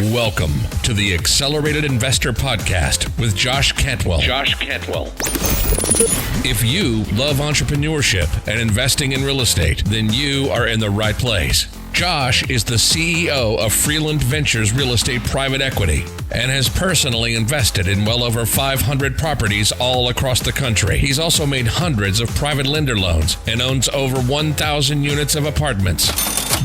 Welcome to the Accelerated Investor Podcast with Josh Cantwell. If you love entrepreneurship and investing in real estate, then you are in the right place. Josh is the CEO of Freeland Ventures Real Estate Private Equity and has personally invested in well over 500 properties all across the country. He's also made hundreds of private lender loans and owns over 1,000 units of apartments.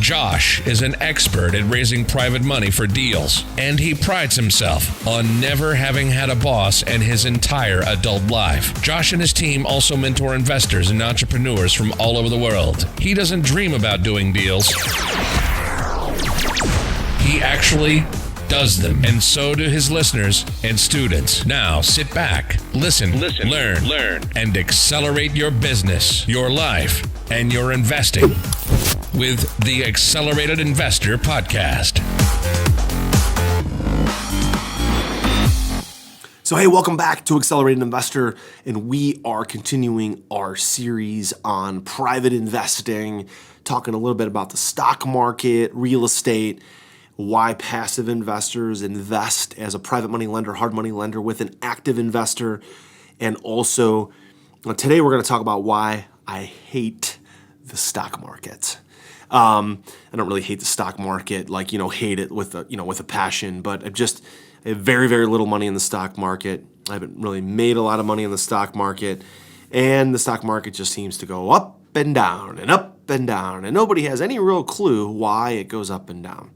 Josh is an expert at raising private money for deals, and he prides himself on never having had a boss in his entire adult life. Josh and his team also mentor investors and entrepreneurs from all over the world. He doesn't dream about doing deals. He actually does them, and so do his listeners and students. Now sit back, listen, learn, and accelerate your business, your life, and your investing with the Accelerated Investor Podcast. So hey, welcome back to Accelerated Investor, and we are continuing our series on private investing, talking a little bit about the stock market, real estate, why passive investors invest as a private money lender, hard money lender with an active investor, and also today we're going to talk about why I hate the stock market. I don't really hate the stock market, like, hate it with a passion, but I have very, very little money in the stock market. I haven't really made a lot of money in the stock market, and the stock market just seems to go up and down and up and down, and nobody has any real clue why it goes up and down.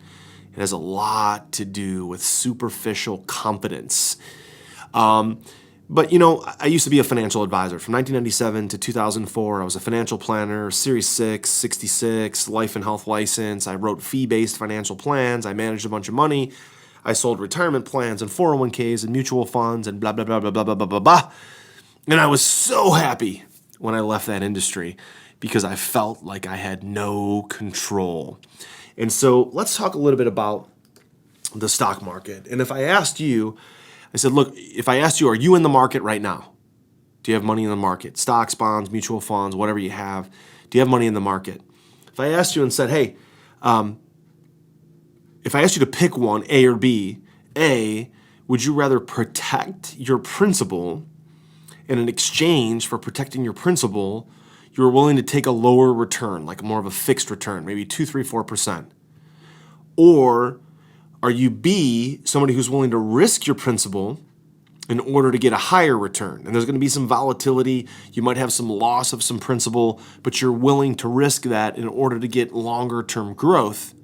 It has a lot to do with superficial confidence. But, I used to be a financial advisor. From 1997 to 2004, I was a financial planner, Series 6, 66, life and health license. I wrote fee-based financial plans. I managed a bunch of money. I sold retirement plans and 401ks and mutual funds and blah, blah, blah, blah, blah, blah, blah, blah, blah. And I was so happy when I left that industry because I felt like I had no control. And so let's talk a little bit about the stock market. And if I asked you, I said, look, if I asked you, are you in the market right now? Do you have money in the market? Stocks, bonds, mutual funds, whatever you have. Do you have money in the market? If I asked you and said, hey, if I asked you to pick one, A or B, A, would you rather protect your principal, and in exchange for protecting your principal, you're willing to take a lower return, like more of a fixed return, maybe 2, 3, 4%? Or are you B, somebody who's willing to risk your principal in order to get a higher return? And there's going to be some volatility. You might have some loss of some principal, but you're willing to risk that in order to get longer term growth.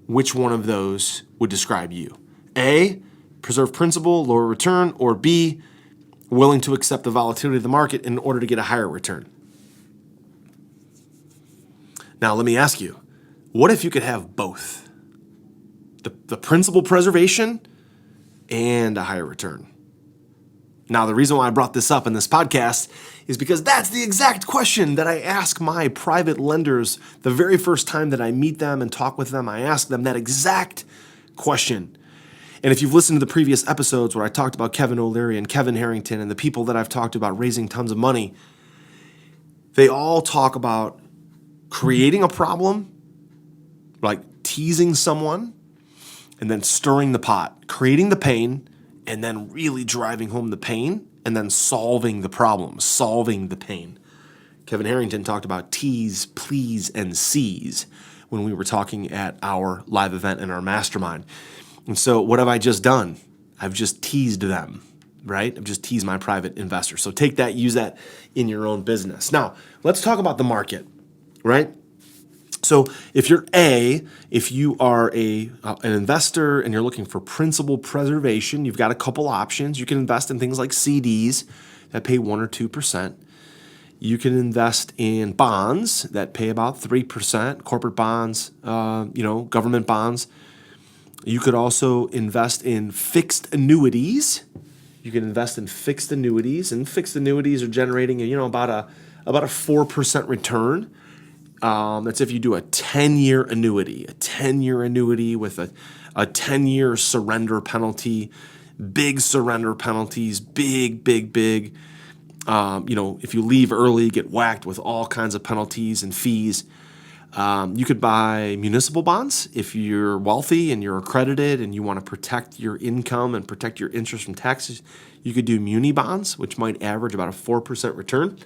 Which one of those would describe you? A, preserve principal, lower return, or B, willing to accept the volatility of the market in order to get a higher return? Now, let me ask you, what if you could have both? The principal preservation and a higher return. Now, the reason why I brought this up in this podcast is because that's the exact question that I ask my private lenders the very first time that I meet them and talk with them. I ask them that exact question. And if you've listened to the previous episodes where I talked about Kevin O'Leary and Kevin Harrington and the people that I've talked about raising tons of money, they all talk about creating a problem, like teasing someone, and then stirring the pot, creating the pain, and then really driving home the pain, and then solving the problem, solving the pain. Kevin Harrington talked about tease, please, and seize when we were talking at our live event in our mastermind. And so what have I just done? I've just teased them, right? I've just teased my private investor. So take that, use that in your own business. Now, let's talk about the market, right? So if you are an investor and you're looking for principal preservation, you've got a couple options. You can invest in things like CDs that pay 1 or 2%. You can invest in bonds that pay about 3%, corporate bonds, government bonds. You could also invest in fixed annuities. You can invest in fixed annuities, and fixed annuities are generating about a 4% return. That's if you do a 10-year annuity, with a 10-year surrender penalty, big surrender penalties, big. If you leave early, you get whacked with all kinds of penalties and fees. You could buy municipal bonds if you're wealthy and you're accredited and you want to protect your income and protect your interest from taxes. You could do muni bonds, which might average about a 4% return.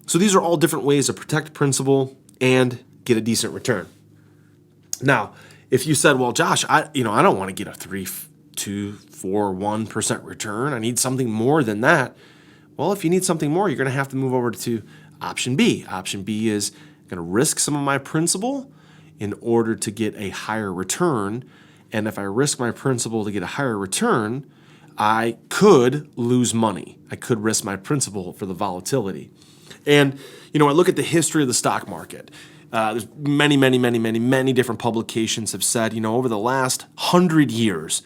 So these are all different ways to protect principal and get a decent return. Now, if you said, well, Josh, I don't want to get a 3, 2, 4, 1% return. I need something more than that. Well, if you need something more, you're going to have to move over to option B. Option B is going to risk some of my principal in order to get a higher return. And if I risk my principal to get a higher return, I could lose money. I could risk my principal for the volatility. And, I look at the history of the stock market. There's many different publications have said, over the last 100 years,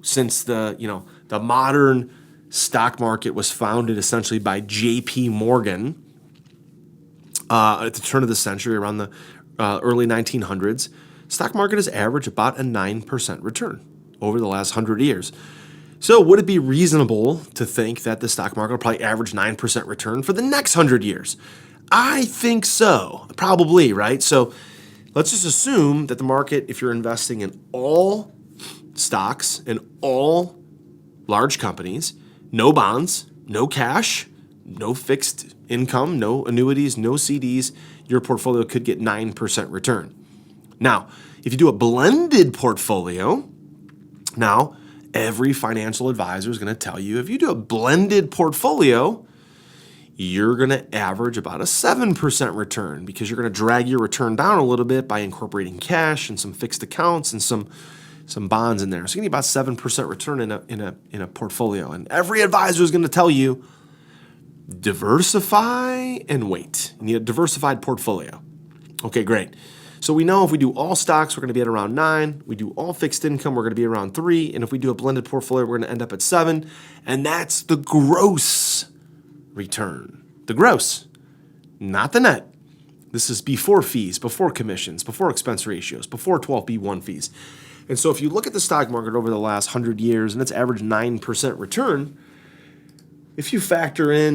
since the modern stock market was founded essentially by J.P. Morgan at the turn of the century, around the early 1900s, stock market has averaged about a 9% return over the last 100 years. So would it be reasonable to think that the stock market will probably average 9% return for the next 100 years? I think so, probably, right? So let's just assume that the market, if you're investing in all stocks and all large companies, no bonds, no cash, no fixed income, no annuities, no CDs, your portfolio could get 9% return. Now, if you do a blended portfolio, now every financial advisor is going to tell you if you do a blended portfolio, you're going to average about a 7% return because you're going to drag your return down a little bit by incorporating cash and some fixed accounts and some bonds in there. So you need about 7% return in a portfolio. And every advisor is going to tell you, diversify and wait. You need a diversified portfolio. Okay, great. So we know if we do all stocks, we're going to be at around 9. We do all fixed income, we're going to be around 3. And if we do a blended portfolio, we're going to end up at 7. And that's the gross return. The gross, not the net. This is before fees, before commissions, before expense ratios, before 12B1 fees. And so if you look at the stock market over the last 100 years and it's averaged 9% return, if you factor in,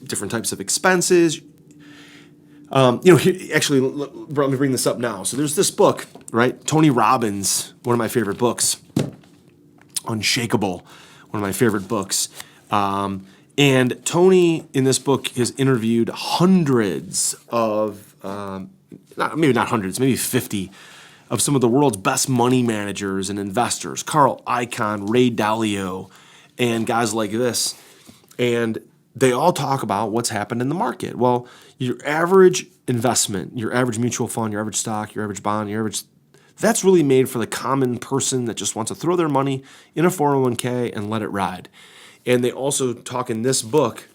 different types of expenses, actually, let me bring this up now. So there's this book, right? Tony Robbins, one of my favorite books, Unshakable, one of my favorite books. And Tony, in this book, has interviewed hundreds of, maybe not hundreds, maybe 50 of some of the world's best money managers and investors, Carl Icahn, Ray Dalio, and guys like this. And they all talk about what's happened in the market. Well, your average investment, your average mutual fund, your average stock, your average bond, that's really made for the common person that just wants to throw their money in a 401k and let it ride. And they also talk in this book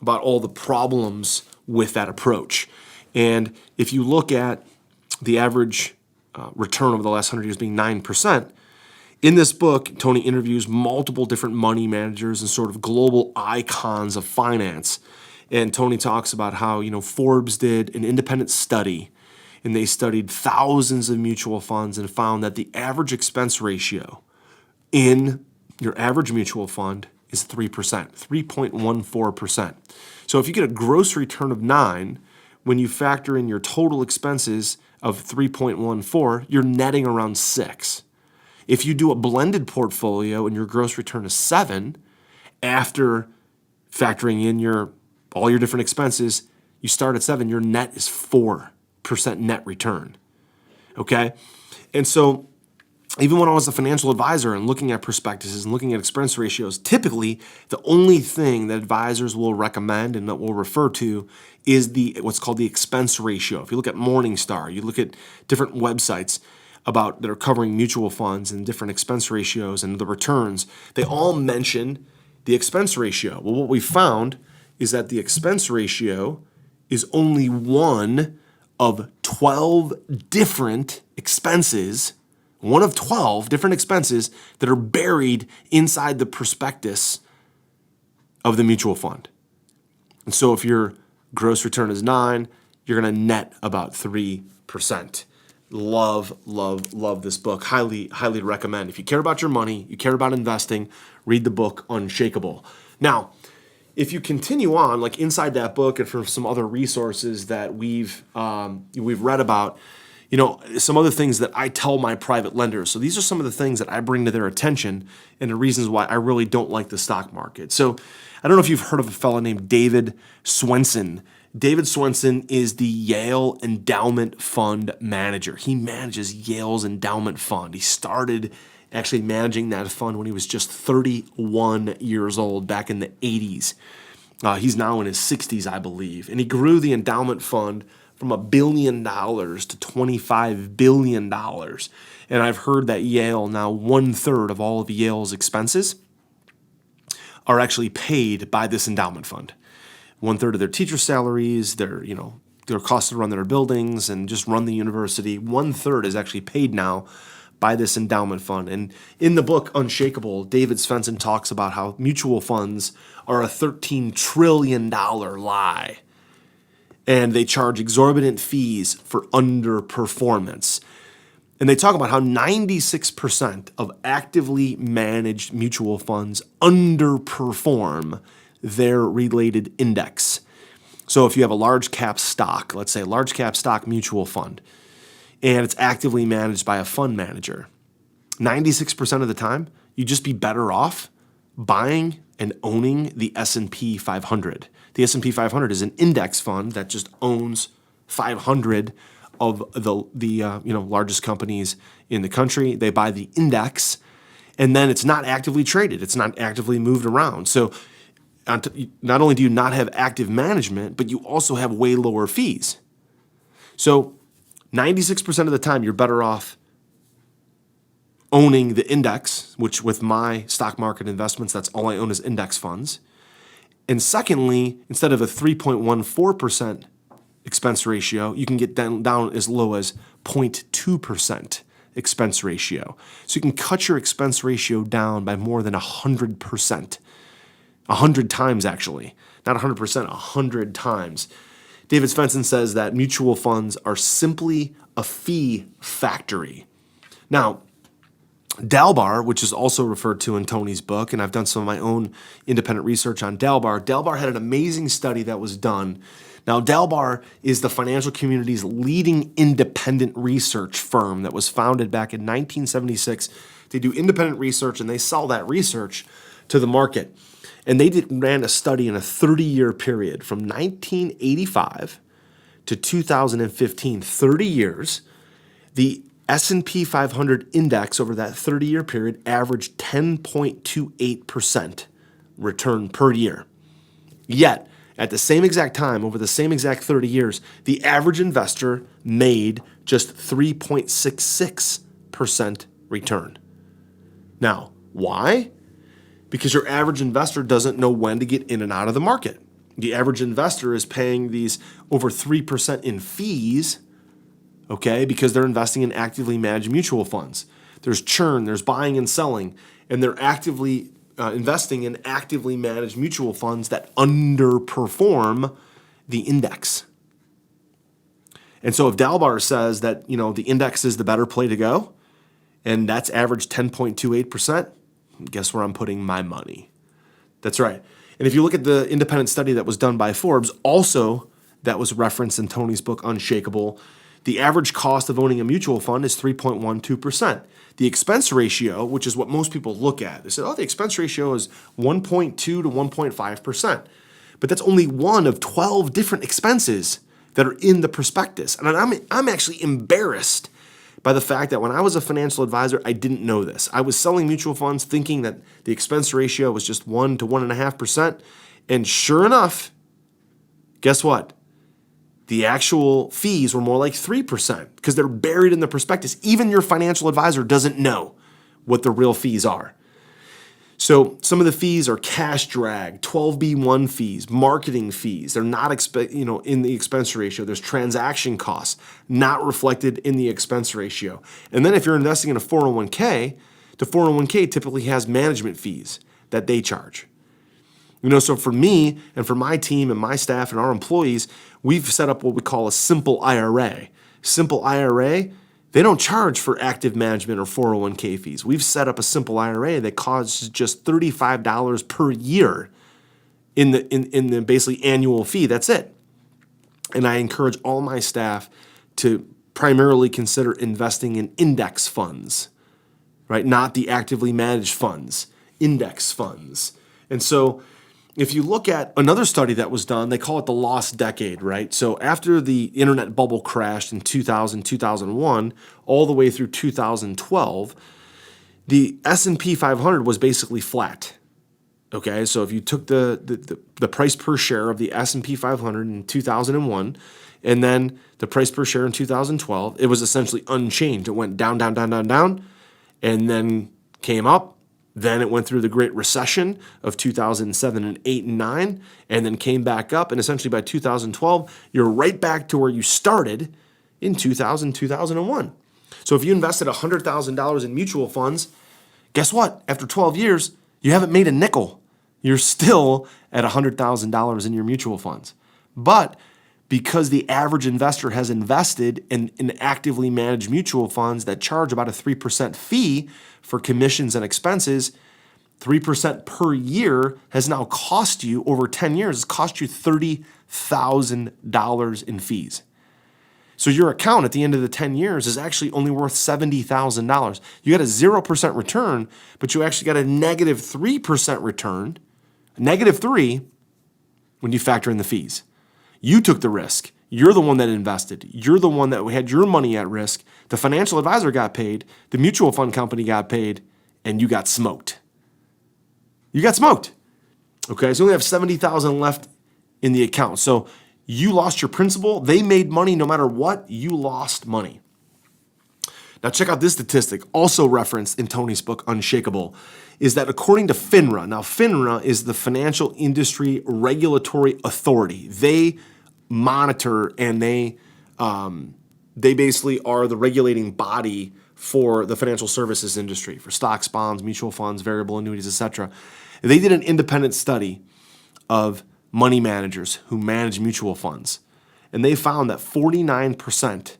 about all the problems with that approach. And if you look at the average return over the last 100 years being 9%, in this book, Tony interviews multiple different money managers and sort of global icons of finance. And Tony talks about how, Forbes did an independent study, and they studied thousands of mutual funds and found that the average expense ratio in your average mutual fund is 3%, 3.14%. So if you get a gross return of 9, when you factor in your total expenses of 3.14, you're netting around 6. If you do a blended portfolio and your gross return is 7, after factoring in all your different expenses, you start at 7, your net is 4% net return. Okay? And so even when I was a financial advisor and looking at prospectuses and looking at expense ratios, typically the only thing that advisors will recommend and that we'll refer to is what's called the expense ratio. If you look at Morningstar, you look at different websites that are covering mutual funds and different expense ratios and the returns, they all mention the expense ratio. Well, what we found is that the expense ratio is only one of 12 different expenses, one of 12 different expenses that are buried inside the prospectus of the mutual fund. And so if your gross return is 9, you're going to net about 3%. Love this book. Highly recommend. If you care about your money, you care about investing, read the book Unshakable. Now, if you continue on, like inside that book and from some other resources that we've read about, some other things that I tell my private lenders. So these are some of the things that I bring to their attention and the reasons why I really don't like the stock market. So I don't know if you've heard of a fellow named David Swensen. David Swensen is the Yale Endowment Fund manager. He manages Yale's endowment fund. He started actually managing that fund when he was just 31 years old back in the 80s. He's now in his 60s, I believe. And he grew the endowment fund from $1 billion to $25 billion. And I've heard that Yale, now 1/3 of all of Yale's expenses are actually paid by this endowment fund. 1/3 of their teacher salaries, their costs to run their buildings and just run the university, 1/3 is actually paid now by this endowment fund. And in the book Unshakable, David Swensen talks about how mutual funds are a $13 trillion lie. And they charge exorbitant fees for underperformance. And they talk about how 96% of actively managed mutual funds underperform their related index. So if you have a large cap stock, let's say a large cap stock mutual fund, and it's actively managed by a fund manager, 96% of the time, you'd just be better off buying and owning the S&P 500. The S&P 500 is an index fund that just owns 500 of the largest companies in the country. They buy the index, and then it's not actively traded. It's not actively moved around. So not only do you not have active management, but you also have way lower fees. So 96% of the time, you're better off owning the index, which with my stock market investments, that's all I own is index funds. And secondly, instead of a 3.14% expense ratio, you can get down as low as 0.2% expense ratio. So you can cut your expense ratio down by more than 100%. 100 times, actually. Not 100%, 100 times. David Swensen says that mutual funds are simply a fee factory. Now, Dalbar, which is also referred to in Tony's book, and I've done some of my own independent research on Dalbar. Dalbar had an amazing study that was done. Now, Dalbar is the financial community's leading independent research firm that was founded back in 1976. They do independent research, and they sell that research to the market. And they ran a study in a 30-year period from 1985 to 2015, 30 years. The S&P 500 index over that 30-year period averaged 10.28% return per year. Yet, at the same exact time, over the same exact 30 years, the average investor made just 3.66% return. Now, why? Because your average investor doesn't know when to get in and out of the market. The average investor is paying these over 3% in fees, okay, because they're investing in actively managed mutual funds. There's churn, there's buying and selling, and they're actively investing in actively managed mutual funds that underperform the index. And so if Dalbar says that, the index is the better play to go, and that's average 10.28%, guess where I'm putting my money? That's right. And if you look at the independent study that was done by Forbes, also that was referenced in Tony's book, Unshakable, the average cost of owning a mutual fund is 3.12%. The expense ratio, which is what most people look at, they say, the expense ratio is 1.2 to 1.5%. But that's only one of 12 different expenses that are in the prospectus. And I'm actually embarrassed by the fact that when I was a financial advisor, I didn't know this. I was selling mutual funds thinking that the expense ratio was just 1 to 1.5%. And sure enough, guess what? The actual fees were more like 3% because they're buried in the prospectus. Even your financial advisor doesn't know what the real fees are. So some of the fees are cash drag, 12B1 fees, marketing fees. They're not in the expense ratio. There's transaction costs not reflected in the expense ratio. And then if you're investing in a 401k, the 401k typically has management fees that they charge. So for me and for my team and my staff and our employees, we've set up what we call a simple IRA. Simple IRA, they don't charge for active management or 401k fees. We've set up a simple IRA that costs just $35 per year in the basically annual fee. That's it. And I encourage all my staff to primarily consider investing in index funds, right? Not the actively managed funds, index funds. And so if you look at another study that was done, they call it the lost decade, right? So after the internet bubble crashed in 2000, 2001, all the way through 2012, the S&P 500 was basically flat. Okay, so if you took the price per share of the S&P 500 in 2001 and then the price per share in 2012, it was essentially unchanged. It went down, down, down, down, down, and then came up. Then it went through the Great Recession of 2007 and 8 and 9, and then came back up. And essentially by 2012, you're right back to where you started in 2000, 2001. So if you invested $100,000 in mutual funds, guess what? After 12 years, you haven't made a nickel. You're still at $100,000 in your mutual funds. But because the average investor has invested in actively managed mutual funds that charge about a 3% fee for commissions and expenses, 3% per year has now cost you over 10 years, it's cost you $30,000 in fees. So your account at the end of the 10 years is actually only worth $70,000. You got a 0% return, but you actually got a negative 3% return, negative 3 when you factor in the fees. You took the risk. You're the one that invested. You're the one that had your money at risk. The financial advisor got paid. The mutual fund company got paid, and you got smoked. You got smoked. Okay, so you only have $70,000 left in the account. So you lost your principal. They made money no matter what. You lost money. Now check out this statistic, also referenced in Tony's book, Unshakable, is that according to FINRA, now FINRA is the Financial Industry Regulatory Authority. They monitor and they basically are the regulating body for the financial services industry, for stocks, bonds, mutual funds, variable annuities, etc. They did an independent study of money managers who manage mutual funds, and they found that 49%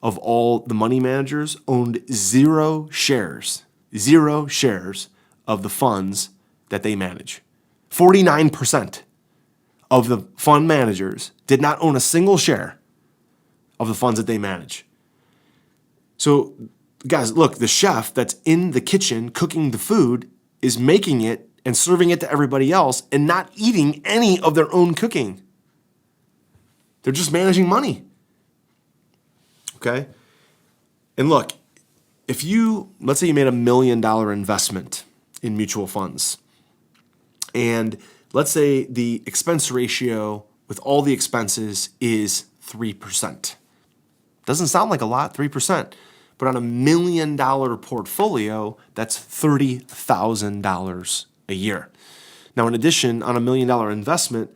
of all the money managers owned zero shares of the funds that they manage. 49% of the fund managers did not own a single share of the funds that they manage. So, guys, look, the chef that's in the kitchen cooking the food is making it and serving it to everybody else and not eating any of their own cooking. They're just managing money. Okay? And look, if let's say you made $1 million investment in mutual funds, and let's say the expense ratio with all the expenses is 3%. Doesn't sound like a lot, 3%. But on $1 million portfolio, that's $30,000 a year. Now, in addition, on $1 million investment,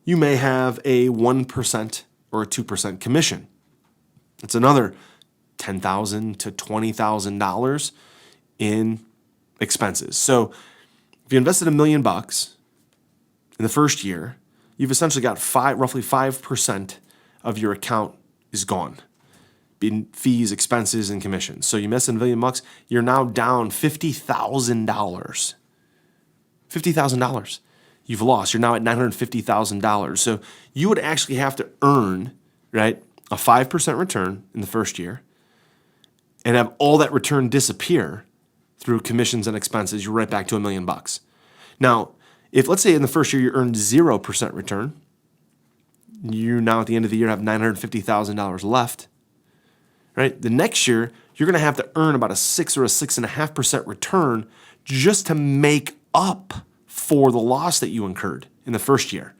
you may have a 1% or a 2% commission. It's another $10,000 to $20,000 in expenses. So if you invested $1 million in the first year, you've essentially got roughly 5% of your account is gone in fees, expenses, and commissions. So you missed $1 million, you're now down $50,000. $50,000 you've lost. You're now at $950,000. So you would actually have to earn, right, a 5% return in the first year and have all that return disappear through commissions and expenses. You're right back to $1 million. Now, if let's say in the first year you earned 0% return, you now at the end of the year have $950,000 left, right? The next year, you're going to have to earn about a 6 or a 6.5% return just to make up for the loss that you incurred in the first year.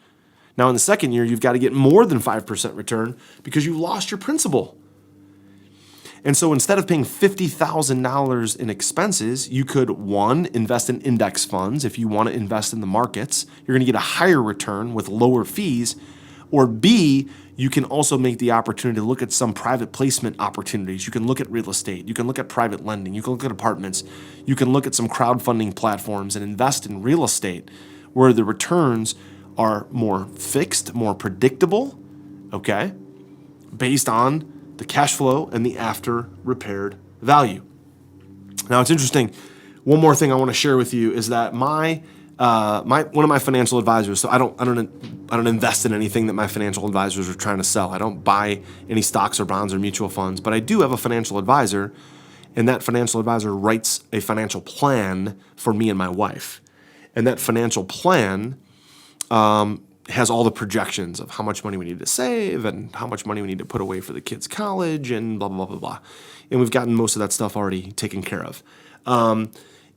Now, in the second year, you've got to get more than 5% return because you lost your principal. And so instead of paying $50,000 in expenses, you could, one, invest in index funds. If you want to invest in the markets, you're going to get a higher return with lower fees. Or B, you can also make the opportunity to look at some private placement opportunities. You can look at real estate. You can look at private lending. You can look at apartments. You can look at some crowdfunding platforms and invest in real estate where the returns are more fixed, more predictable, okay, based on the cash flow and the after repaired value. Now, it's interesting. One more thing I want to share with you is that my one of my financial advisors. So I don't invest in anything that my financial advisors are trying to sell. I don't buy any stocks or bonds or mutual funds, but I do have a financial advisor, and that financial advisor writes a financial plan for me and my wife. And that financial plan has all the projections of how much money we need to save and how much money we need to put away for the kids' college and blah, blah, blah, blah, blah. And we've gotten most of that stuff already taken care of.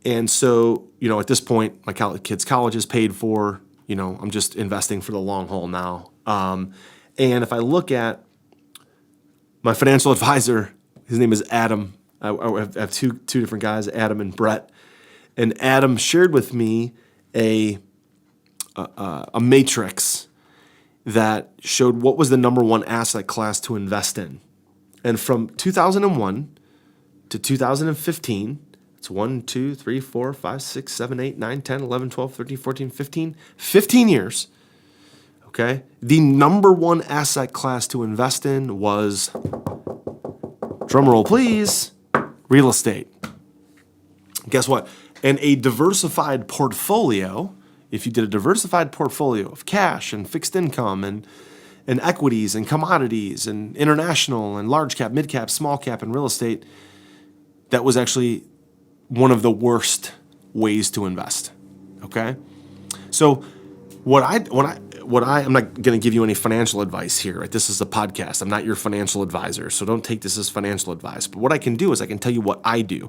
And so, at this point, my kids' college is paid for. I'm just investing for the long haul now. And if I look at my financial advisor, his name is Adam. I have two different guys, Adam and Brett. And Adam shared with me a matrix that showed what was the number one asset class to invest in. And from 2001 to 2015, it's 1, 2, 3, 4, 5, 6, 7, 8, 9, 10, 11, 12, 13, 14, 15 years. Okay? The number one asset class to invest in was, drumroll please, real estate. Guess what? And a diversified portfolio, if you did a diversified portfolio of cash and fixed income and equities and commodities and international and large cap, mid cap, small cap and real estate, that was actually one of the worst ways to invest. Okay? So I'm not going to give you any financial advice here, right? This is a podcast. I'm not your financial advisor, so don't take this as financial advice. But what I can do is I can tell you what I do.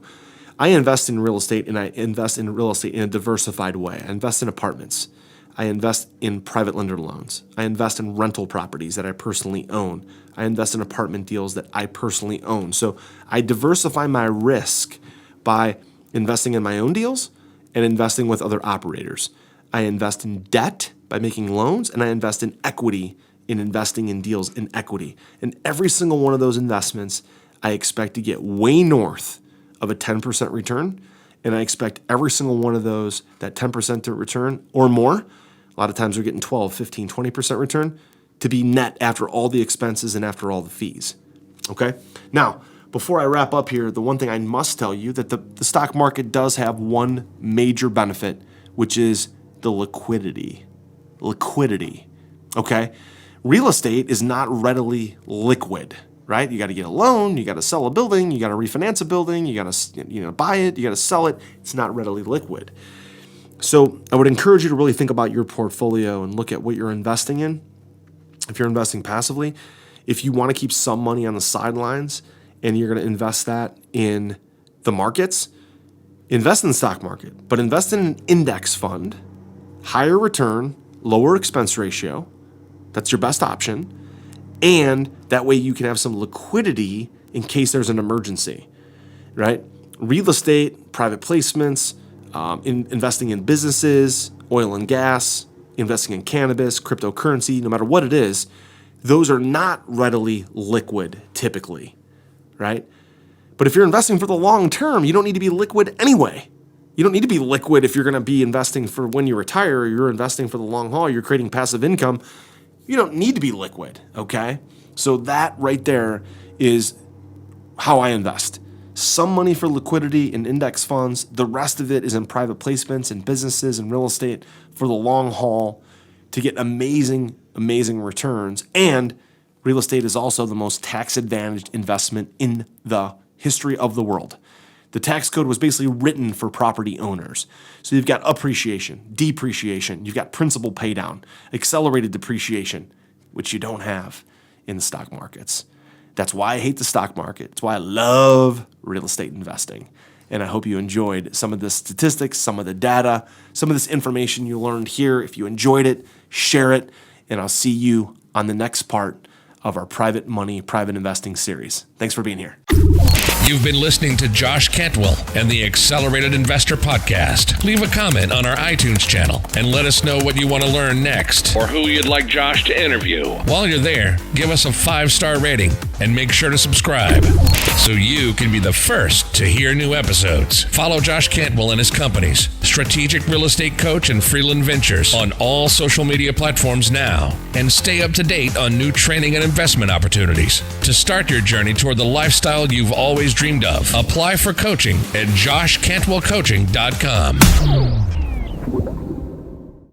I invest in real estate, and I invest in real estate in a diversified way. I invest in apartments. I invest in private lender loans. I invest in rental properties that I personally own. I invest in apartment deals that I personally own. So I diversify my risk by investing in my own deals and investing with other operators. I invest in debt by making loans, and I invest in equity in investing in deals in equity. And every single one of those investments, I expect to get way north of a 10% return. And I expect every single one of those, that 10% return or more, a lot of times we're getting 12, 15, 20% return, to be net after all the expenses and after all the fees. Okay? Now, before I wrap up here, the one thing I must tell you that the stock market does have one major benefit, which is the liquidity. Liquidity. Okay? Real estate is not readily liquid, right? You got to get a loan, you got to sell a building, you got to refinance a building, you got to buy it, you got to sell it. It's not readily liquid. So I would encourage you to really think about your portfolio and look at what you're investing in. If you're investing passively, if you want to keep some money on the sidelines and you're going to invest that in the markets, invest in the stock market, but invest in an index fund, higher return, lower expense ratio. That's your best option. And that way you can have some liquidity in case there's an emergency, right? Real estate, private placements, investing in businesses, oil and gas, investing in cannabis, cryptocurrency, no matter what it is, those are not readily liquid typically, right? But if you're investing for the long term, you don't need to be liquid anyway. You don't need to be liquid if you're going to be investing for when you retire, or you're investing for the long haul, you're creating passive income. You don't need to be liquid, okay? So that right there is how I invest. Some money for liquidity in index funds. The rest of it is in private placements and businesses and real estate for the long haul to get amazing, amazing returns. And real estate is also the most tax-advantaged investment in the history of the world. The tax code was basically written for property owners. So you've got appreciation, depreciation, you've got principal paydown, accelerated depreciation, which you don't have in the stock markets. That's why I hate the stock market. It's why I love real estate investing. And I hope you enjoyed some of the statistics, some of the data, some of this information you learned here. If you enjoyed it, share it, and I'll see you on the next part of our private money, private investing series. Thanks for being here. You've been listening to Josh Cantwell and the Accelerated Investor Podcast. Leave a comment on our iTunes channel and let us know what you want to learn next or who you'd like Josh to interview. While you're there, give us a 5-star rating and make sure to subscribe so you can be the first to hear new episodes. Follow Josh Cantwell and his companies, Strategic Real Estate Coach and Freeland Ventures, on all social media platforms now, and stay up to date on new training and investment opportunities to start your journey toward the lifestyle you've always dreamed of. Apply for coaching at joshcantwellcoaching.com.